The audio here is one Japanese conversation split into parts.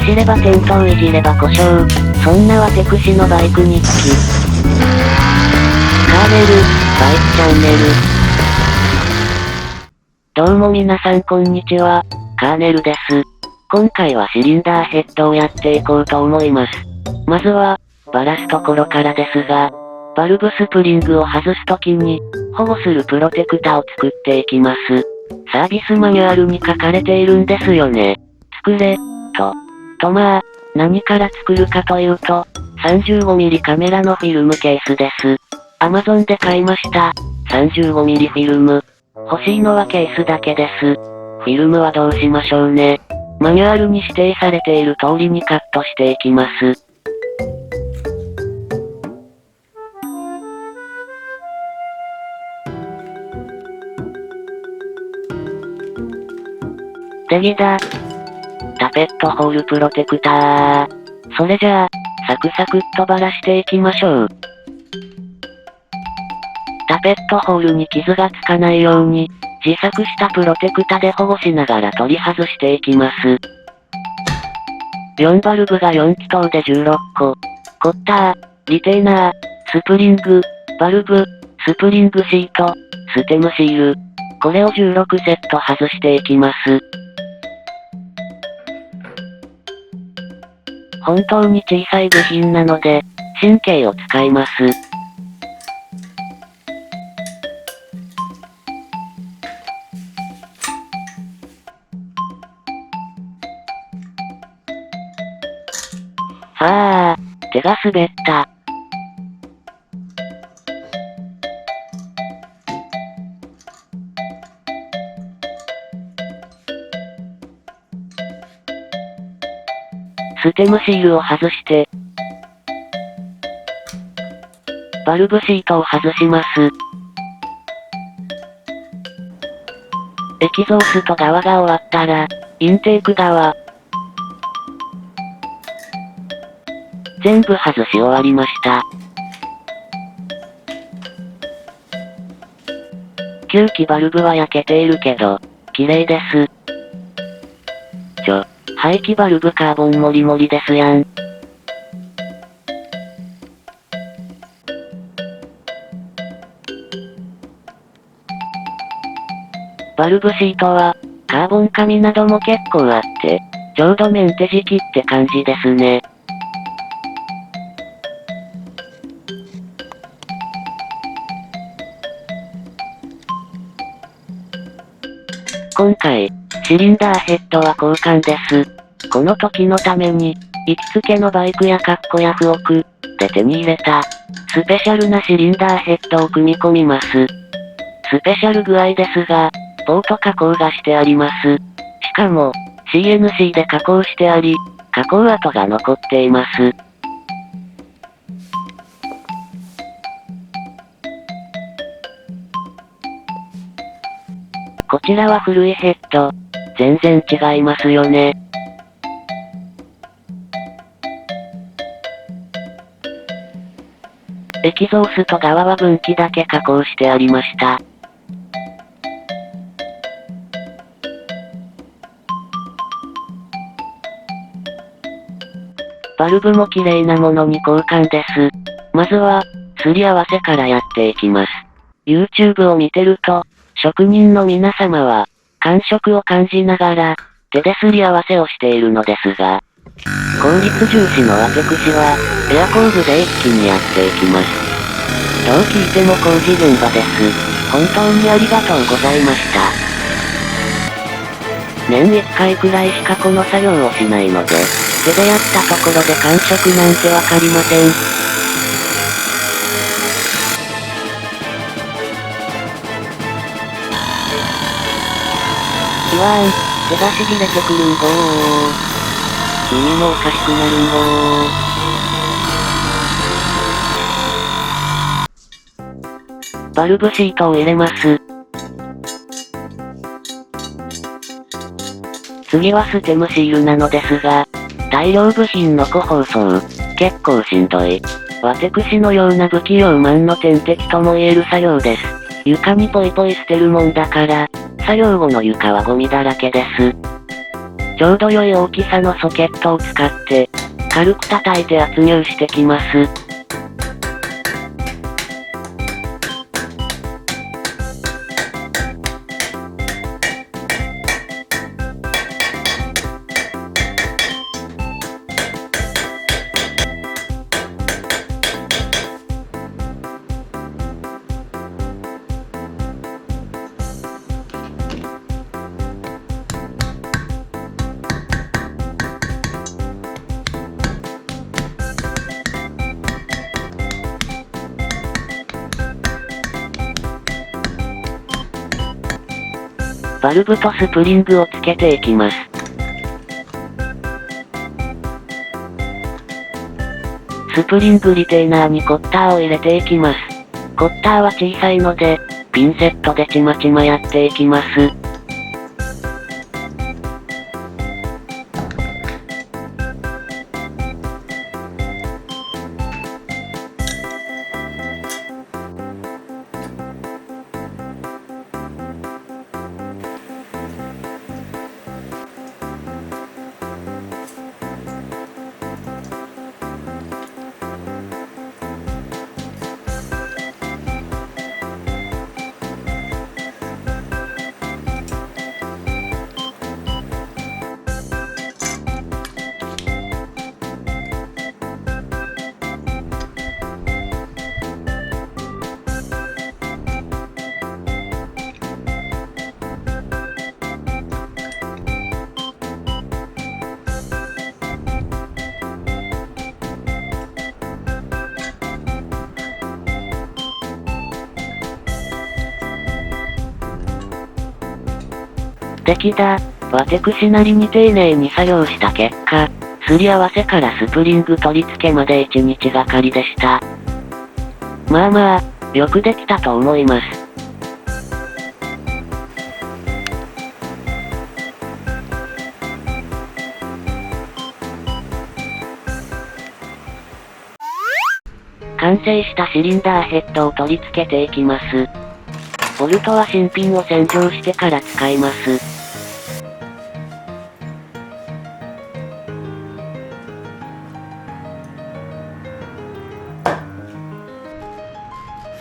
走れば転倒いじれば故障。そんな私のバイク日記。カーネル、バイクチャンネル。どうも皆さんこんにちは、カーネルです。今回はシリンダーヘッドをやっていこうと思います。まずは、バラすところからですが、バルブスプリングを外すときに、保護するプロテクタを作っていきます。サービスマニュアルに書かれているんですよね。作れ、とまあ、何から作るかというと、35mm カメラのフィルムケースです。Amazon で買いました。35mm フィルム。欲しいのはケースだけです。フィルムはどうしましょうね。マニュアルに指定されている通りにカットしていきます。次だ。タペットホールプロテクター。それじゃあ、サクサクっとばらしていきましょう。タペットホールに傷がつかないように、自作したプロテクタで保護しながら取り外していきます。4バルブが4気筒で16個。コッター、リテーナー、スプリング、バルブ、スプリングシート、ステムシール。これを16セット外していきます。本当に小さい部品なので、神経を使います。手が滑った。ステムシールを外して、バルブシートを外します。エキゾースト側が終わったら、インテーク側。全部外し終わりました。吸気バルブは焼けているけど、綺麗です。排気バルブカーボンモリモリですやん。バルブシートは、カーボン紙なども結構あって、ちょうどメンテ時期って感じですね。今回、シリンダーヘッドは交換です。この時のために、行きつけのバイクやカッコヤフオクで手に入れた、スペシャルなシリンダーヘッドを組み込みます。スペシャル具合ですが、ポート加工がしてあります。しかも、CNC で加工してあり、加工跡が残っています。こちらは古いヘッド。全然違いますよね。エキゾースト側は分岐だけ加工してありました。バルブも綺麗なものに交換です。まずは、すり合わせからやっていきます。YouTube を見てると、職人の皆様は、感触を感じながら、手ですり合わせをしているのですが、効率重視の私は、エア工具で一気にやっていきます。どう聞いても工事現場です。本当にありがとうございました。年1回くらいしかこの作業をしないので、手でやったところで感触なんてわかりません。うわーん、手がしびれてくるんごー。耳もおかしくなるんごー。バルブシートを入れます。次はステムシールなのですが、大量部品の個包装、結構しんどい。私のような不器用マンの天敵とも言える作業です。床にポイポイ捨てるもんだから、作業後の床はゴミだらけです。ちょうど良い大きさのソケットを使って、軽く叩いて圧入してきます。バルブとスプリングをつけていきます。スプリングリテーナーにコッターを入れていきます。コッターは小さいので、ピンセットでちまちまやっていきます。敵だ。私なりに丁寧に作業した結果、すり合わせからスプリング取り付けまで1日がかりでした。まあまあ、よくできたと思います。完成したシリンダーヘッドを取り付けていきます。ボルトは新品を洗浄してから使います。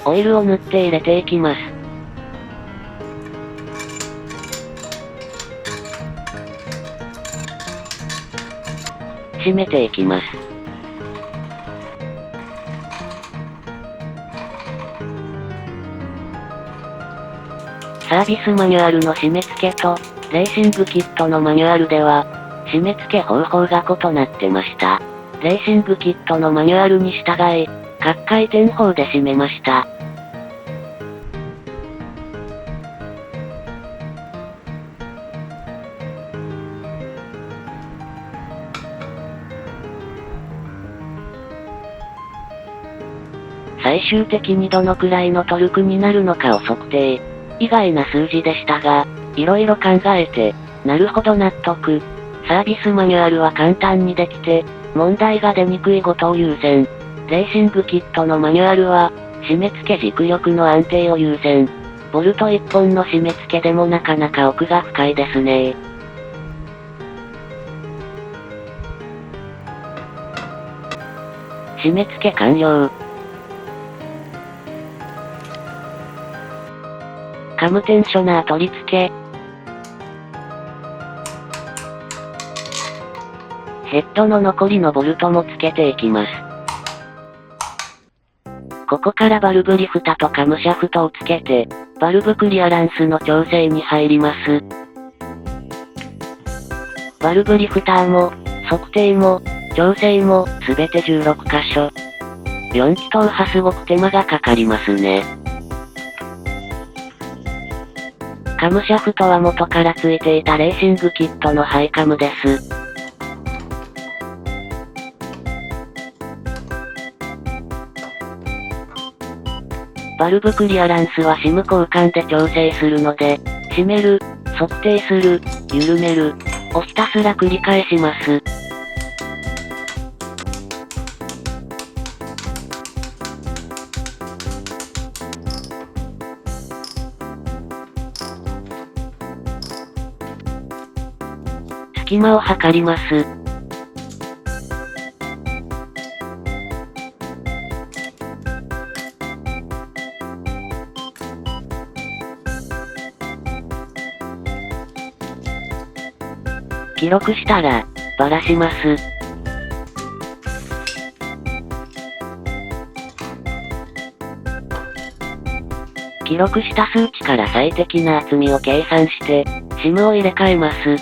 オイルを塗って入れていきます。締めていきます。サービスマニュアルの締め付けと、レーシングキットのマニュアルでは、締め付け方法が異なってました。レーシングキットのマニュアルに従い、各回転法で締めました。最終的にどのくらいのトルクになるのかを測定。意外な数字でしたが、色々考えて、なるほど納得。サービスマニュアルは簡単にできて、問題が出にくいことを優先。レーシングキットのマニュアルは、締め付け軸力の安定を優先。ボルト一本の締め付けでもなかなか奥が深いですね。締め付け完了。カムテンショナー取り付け。ヘッドの残りのボルトも付けていきます。ここからバルブリフタとカムシャフトを付けて、バルブクリアランスの調整に入ります。バルブリフターも、測定も、調整も、すべて16箇所。4気筒はすごく手間がかかりますね。カムシャフトは元から付いていたレーシングキットのハイカムです。バルブクリアランスは SIM 交換で調整するので、締める、測定する、緩める、をひたすら繰り返します。隙間を測ります。記録したら、ばらします。記録した数値から最適な厚みを計算して、SIM を入れ替えます。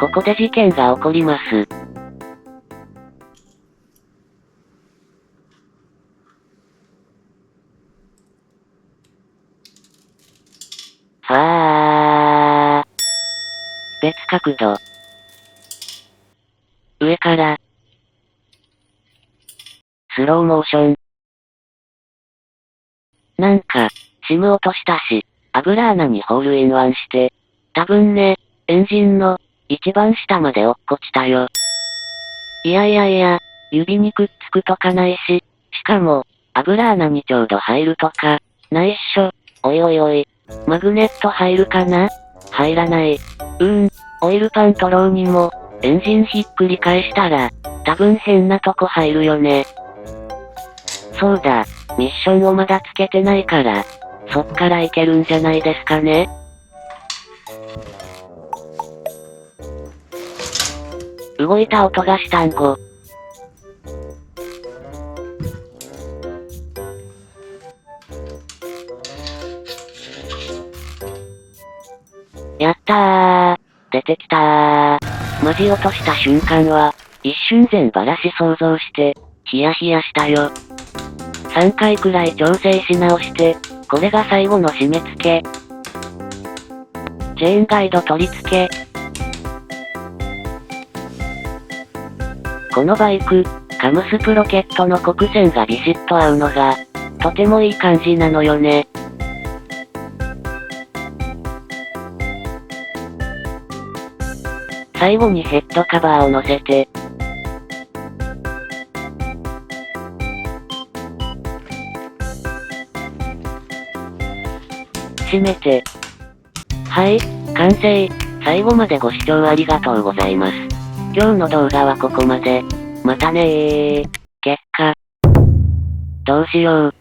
ここで事件が起こります。別角度。上から。スローモーション。なんか、SIM 落としたし、油穴にホールインワンして、多分ね、エンジンの、一番下まで落っこちたよ。いや、指にくっつくとかないし、しかも、油穴にちょうど入るとか、ないっしょ。おい、マグネット入るかな？入らない。オイルパントローにも、エンジンひっくり返したら、多分変なとこ入るよね。そうだ、ミッションをまだつけてないから、そっからいけるんじゃないですかね。動いた音がしたんご。やったー。出てきたー。マジ落とした瞬間は、一瞬全バラシ想像して、ヒヤヒヤしたよ。3回くらい調整し直して、これが最後の締め付け。チェーンガイド取り付け。このバイク、カムスプロケットの黒線がビシッと合うのが、とてもいい感じなのよね。最後にヘッドカバーを乗せて、閉めて。はい、完成。最後までご視聴ありがとうございます。今日の動画はここまで。またねー。結果。どうしよう。